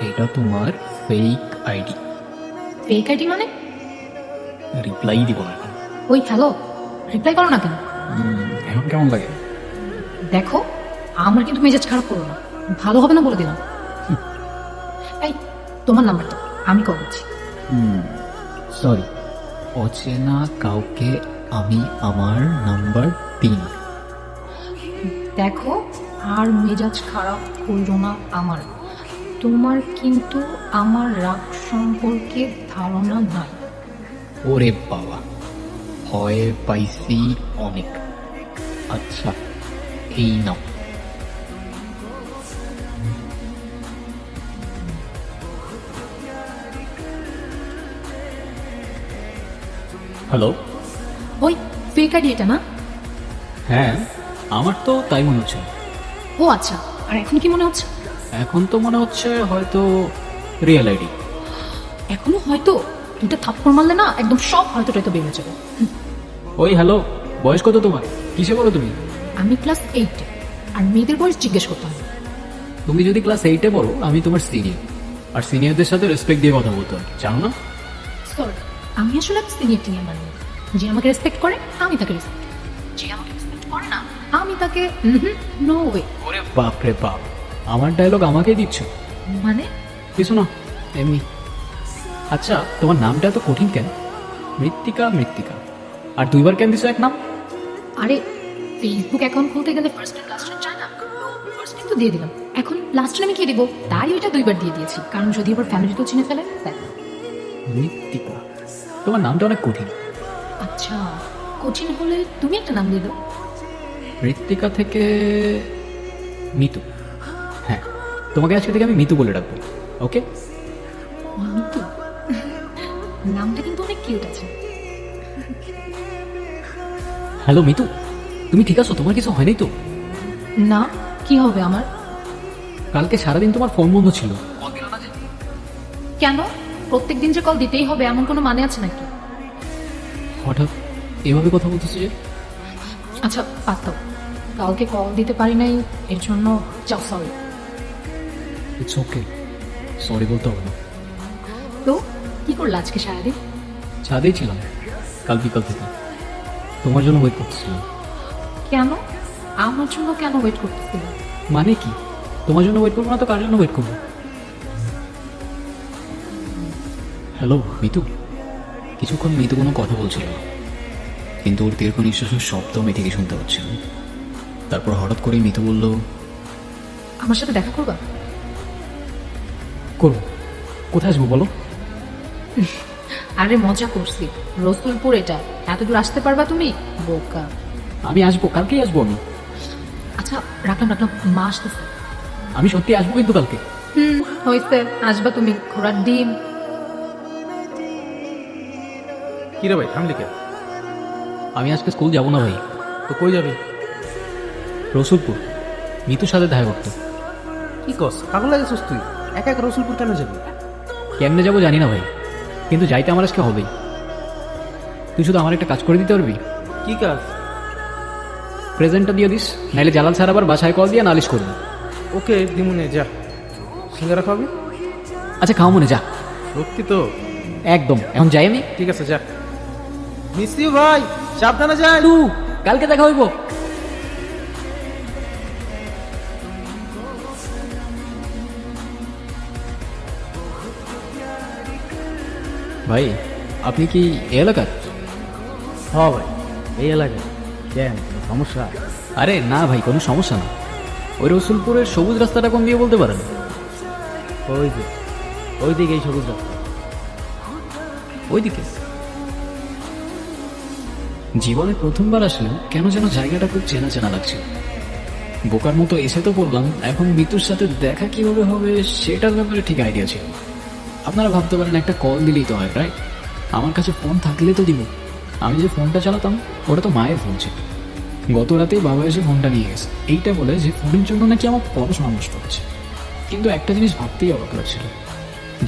এটা তোমার fake ID. Fake ID মানে? রিপ্লাই দিব না এখন। ওই হ্যালো, রিপ্লাই করো না কেন? এখন কেমন লাগে? দেখো, আমার কিন্তু মেজাজ খারাপ করো না, ভালো হবে না বলে দিলাম। এই, তোমার নাম্বারটা আমি কল করছি। সরি, অচেনা কাউকে আমি আমার নাম্বার দিই না। দেখো, আর মেজাজ খারাপ করো না আমার। তোমার কিন্তু আমার রাগ সম্পর্কে ধারণা নাই। ওরে বাবা, ভয় পাইছি অনেক। আচ্ছা, এই নাও। হ্যালো। ওই ফেক আইডি এটা না? হ্যাঁ, আমার তো তাই মনে হচ্ছে। ও আচ্ছা, আর এখন কি মনে হচ্ছে? এখন তো মনে হচ্ছে হয়তো রিয়েল আইডি। এখনো হয়তো? দুটো থাপ্পড় মারলে না একদম সব হয়তো টয়তো বেরিয়ে যাবে। ওই হ্যালো, বয়স কত তোমার? কিসে বলো তুমি? আমি ক্লাস 8-এ, আর মেয়েদের বয়স জিজ্ঞেস করতাম। তুমি যদি ক্লাস 8-এ পড়ো, আমি তোমার সিনিয়র। আর সিনিয়রদের সাথে রেসপেক্ট দিয়ে কথা বলতে হয়, জানো না? সরি, আমি আসলে সিনিয়র টিনিয়র মানি না। যে আমাকে রেসপেক্ট করে আমি তাকে রেসপেক্ট, যে আমাকে রেসপেক্ট করে না আমি তাকে নো ওয়ে। ওরে বাপ রে বাপ, আমার ডায়লগ আমাকেই দিচ্ছ? মানে? কিছু না, এমনি। আচ্ছা, তোমার নামটা এত কঠিন কেন? মৃত্তিকা মৃত্তিকা, আর দুইবার কেন দিছো এক নাম? আরে, ফেসবুক অ্যাকাউন্ট খুলতে গেলে ফার্স্ট এন্ড লাস্ট নেম চায় না, ফার্স্ট নেম তো দিয়ে দিলাম, এখন লাস্ট নেমে কি দিব? তাই ওইটা দুইবার দিয়ে দিয়েছি, কারণ যদি আবার ফ্যামিলি তো চিনে ফেলে তাই। মৃত্তিকা, তোমার নামটা অনেক কঠিন। আচ্ছা, কঠিন হলে তুমি একটা নাম দিয়ে দাও। মৃত্তিকা থেকে মিতু। হ্যাঁ, তোমাকে আজকে থেকে আমি মিতু বলে ডাকবো, ওকে? মিতু, নামটা কিন্তু অনেক কিউট আছে। হ্যালো মিতু, তুমি ঠিক আছো? তোমার কিছু হয়নি তো? না, কি হবে আমার? কালকে সারাদিন তোমার ফোন বন্ধ ছিল। কেন? প্রত্যেকদিন যে কল দিতেই হবে এমন কোনো মানে আছে নাকি? হঠাৎ এভাবে কথা বলতেছো যে? আচ্ছা বাদ দাও, কাউকে কল দিতে পারি নাই এর জন্য যাও সরি। ইটস ওকে, সরি বলতে হবে না। তো কি করলে আজকে সারাদিন? ছাদেই ছিলাম কাল বিকাল থেকে, তোমার জন্য ওয়েট করতেছিলাম। কেন? আমার জন্য কেন ওয়েট করতেছিল? মানে কি? তোমার জন্য ওয়েট করবো না তো কার জন্য ওয়েট করবো? হ্যালো মিতু। কিছুক্ষণ মিতু কোনো কথা বলছিল না, কিন্তু ওর দীর্ঘ নিঃশ্বাসের শব্দ আমি ঠিকই শুনতে পাচ্ছিলাম। তারপর হঠাৎ করে মিতু বলল, আমার সাথে দেখা করবা? করবো। কোথায় আসবো বলো? আরে মজা করছি, রসুলপুর এটা, এত দূর আসতে পারবা তুমি? বোকা। আমি আসবো, কালকেই আসবো আমি। আচ্ছা রাখলাম রাখলাম, মা আসতেছে। আমি সত্যি আসবো কিন্তু কালকে। হয়েছে, আসবা তুমি, ঘোড়ার ডিম। কি রে ভাই, থামলি কেন? আমি আজকে স্কুল যাবো না ভাই। তো কই যাবি? রসুলপুর, মিতুর সাথে দেখা করতে। কি কস, পাগল লাগেছিস তুই? একা একা রসুলপুর কেন যাবি? কেমনে যাবো জানি না ভাই, কিন্তু যাইতে আমার আজকে হবেই। তুই শুধু আমার একটা কাজ করে দিতে পারবি? কি কাজ? প্রেজেন্টটা দিয়ে দিস, নাইলে জালাল স্যার আবার বাসায় কল দিয়ে নালিশ করবি। ওকে দিমুনে, যা। সিঙ্গারা খাবি? আচ্ছা খাও মনে, যা। সত্যি তো? একদম, এখন যাই আমি। ঠিক আছে, যা। মিস ইউ ভাই, সাবধানে যাই। কালকে দেখা হইব। ভাই, আপনি কি এই এলাকার? হ্যাঁ ভাই, এই এলাকায়। কেন, কোনো সমস্যা? আরে না ভাই, কোনো সমস্যা না। ওই রসুলপুরের সবুজ রাস্তাটা কোন দিয়ে বলতে পারেন? ওই যে, ওই দিকে এই সবুজ রাস্তা। ওইদিকে। জীবনে প্রথমবার আসলে কেন যেন জায়গাটা খুব চেনা চেনা লাগছে। বোকার মতো এসে তো পড়লাম, এখন মিতুর সাথে দেখা কিভাবে হবে সেটার ব্যাপারে ঠিক আইডিয়া ছিল। আপনারা ভাবতে পারেন একটা কল দিলেই তো হয়, রাইট? আমার কাছে ফোন থাকলে তো দিব। আমি যে ফোনটা চালাতাম ওটা তো মায়ের ফোন ছিল। গত রাতেই বাবা এসে ফোনটা নিয়ে গেছে, এইটা বলে যে ফোনের জন্য নাকি আমার পড়াশোনা নষ্ট হচ্ছে। কিন্তু একটা জিনিস ভাবতেই অবাক লাগছিল,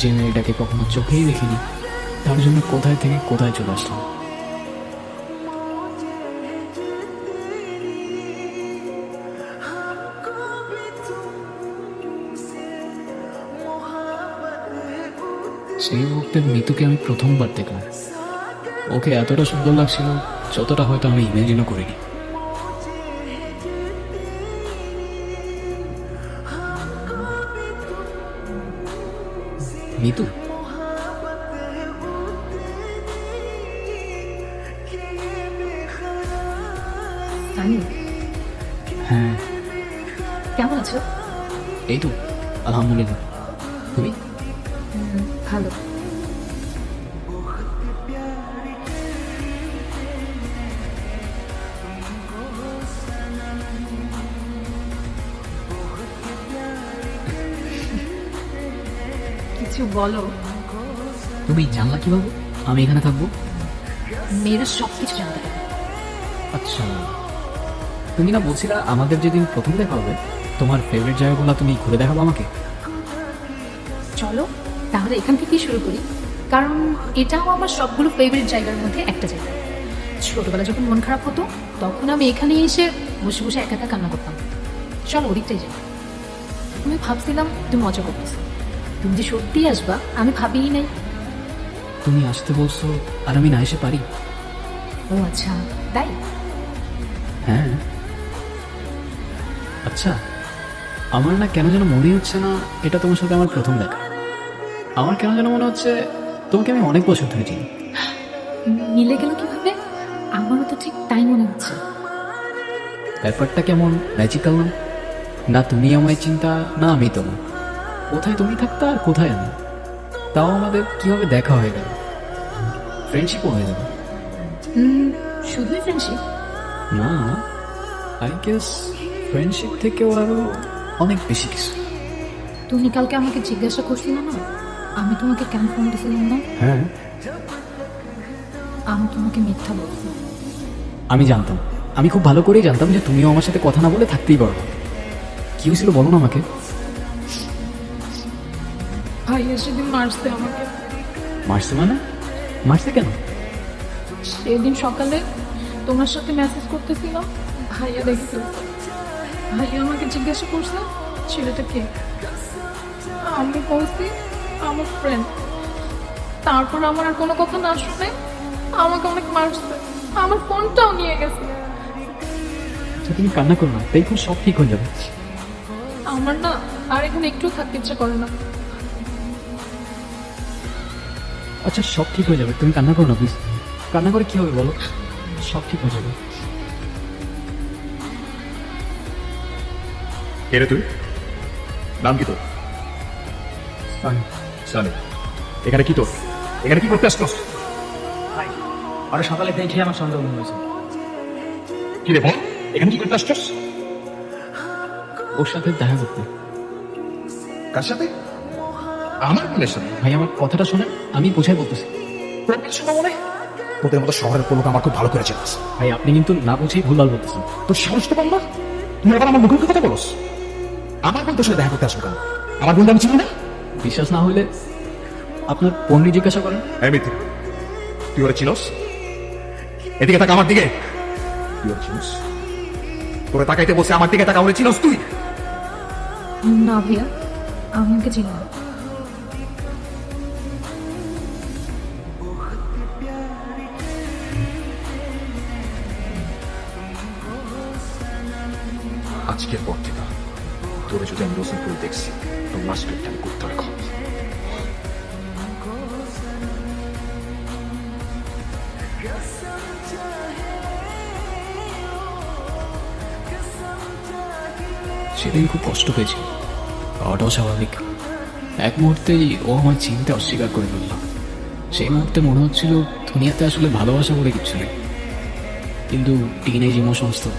যে মেয়েটাকে কখনো চোখেই দেখিনি, তার জন্য কোথায় থেকে কোথায় চলে আসলাম। সেই মুহূর্তে মিতুকে আমি প্রথমবার দেখলাম। ওকে এতটা সুন্দর লাগছিল যতটা হয়তো আমি ইমেজিনও করিনি। মিতু, সানি, হ্যাঁ কেমন আছো? এই তো আলহামদুলিল্লাহ। তুমি? ভালো। কিছু বলো। তুমি জানলা কিভাবে আমি এখানে থাকবো? মেয়েরা সব কিছু জানতে পারে। আচ্ছা, তুমি না বলছিলা আমাদের যেদিন প্রথম দেখা হবে তোমার ফেভারিট জায়গাগুলো তুমি ঘুরে দেখাবো আমাকে? চলো তাহলে এখান থেকেই শুরু করি, কারণ এটাও আমার সবগুলো ফেভারিট জায়গার মধ্যে একটা জায়গা। ছোটবেলা যখন মন খারাপ হতো তখন আমি এখানে এসে বসে বসে একা একা কান্না করতাম। চলো ওদিকটাই যাই। আমি ভাবছিলাম তুমি মজা করতেছো, তুমি যে সত্যিই আসবা আমি ভাবিই নাই। তুমি আসতে বলছো আর আমি না এসে পারি? ও আচ্ছা, তাই? হ্যাঁ। আচ্ছা, আমার না কেন যেন মনে হচ্ছে না এটা তোমার সাথে আমার প্রথম দেখা। আমার কেন যেন মনে হচ্ছে তোমাকে আমি অনেক বছর ধরে চিনি। মিলে গেল কিভাবে? আমারও তো ঠিক তাই মনে হচ্ছে। ব্যাপারটা কেমন ম্যাজিক্যাল না? না তুমি আমায় চিন্তা, না আমি তোমার। কোথায় তুমি থাকতা আর কোথায় আমি, তাও আমাদের কিভাবে দেখা হয়ে গেল, ফ্রেন্ডশিপও হয়ে গেল। শুধুই ফ্রেন্ডশিপ? না, আই গেস ফ্রেন্ডশিপ থেকেও আরো অনেক বেশি কিছু। তুমি কালকে আমাকে জিজ্ঞাসা করছিলে না আমি তোমাকে কেন ফোন দিয়েছিলাম না? হ্যাঁ, আমি তোমাকে মিথ্যা বলছি। আমি জানতাম, আমি খুব ভালো করেই জানতাম যে তুমিও আমার সাথে কথা না বলে থাকতেই পারো। কি হয়েছিল বলো না আমাকে। ভাইয়া সেদিন মারছে আমাকে। মারছে মানে? মারছে কেন? সেদিন সকালে তোমার সাথে মেসেজ করতেছিলাম, ভাইয়া দেখে ফেলছে। ভাইয়া আমাকে জিজ্ঞাসা করছে ছেলেটা কে। আমি বলছি আমার ফ্রেন্ড। তারপর আমার আর কোনো কথা না শুনে আমাকে অনেক মারছে, আমার ফোনটাও নিয়ে গেছে। আচ্ছা, তুমি কান্না করো না, দেখো সব ঠিক হয়ে যাবে। আমার না আর এখানে একটু থাকতে ইচ্ছা করে না। আচ্ছা, সব ঠিক হয়ে যাবে, তুমি কান্না করো না প্লিজ। কান্না করে কি হবে বলো, সব ঠিক হয়ে যাবে। কে রে তুই? নাম কি তোর? সানি। এখানে কি তোর? এখানে কি করতে আসছস? আর সকালে দেখে আমার সন্দেহ মনে হয়েছে। কি রে বল, এখানে কি করতে আসছস? ওর সাথে দেখা করতে। কার সাথে? আমার বোনের সাথে? ভাই আমার কথাটা শোনেন, আমি বোঝাই বলতেছি। তোর কিছু না মনে? তোদের মতো শহরের লোক আমার খুব ভালো করে চেনাস। ভাই আপনি কিন্তু না বুঝেই ভুলভাল বলতেছেন। তোর সাহস তো কম না? তুই আবার আমার মুখে মুখে কথা বলস? আমার বোন তোর সাথে দেখা করতে আসবে কেন? আমার বোনটা আমি চিনি না? বিশ্বাস না হলে আপনার পণ্ডিত জিজ্ঞাসা করেন। হ্যাঁ মিথ্যে, তুই ওরা চিনস? এদিকে তাকা আমার দিকে। তুই ওরা চিনস? তোরা তাকাইতে বসে আমার দিকে তাকা, ওরা চিনস তুই? না ভাইয়া, আমি ওকে চিনি না। আজকের পর থেকে তোরে যদি আমি রসুলপুর দেখছি তো লাস্ট পেটটা আমি করতে হবে খাবো। সেদিন খুব কষ্ট পেয়েছি, হওয়াটাও স্বাভাবিক। এক মুহূর্তেই ও আমার চিনতে অস্বীকার করে ফেলল। সেই মুহূর্তে মনে হচ্ছিল দুনিয়াতে আসলে ভালোবাসা বলে কিছু নেই, কিন্তু টিনেজ ইমোশনস তো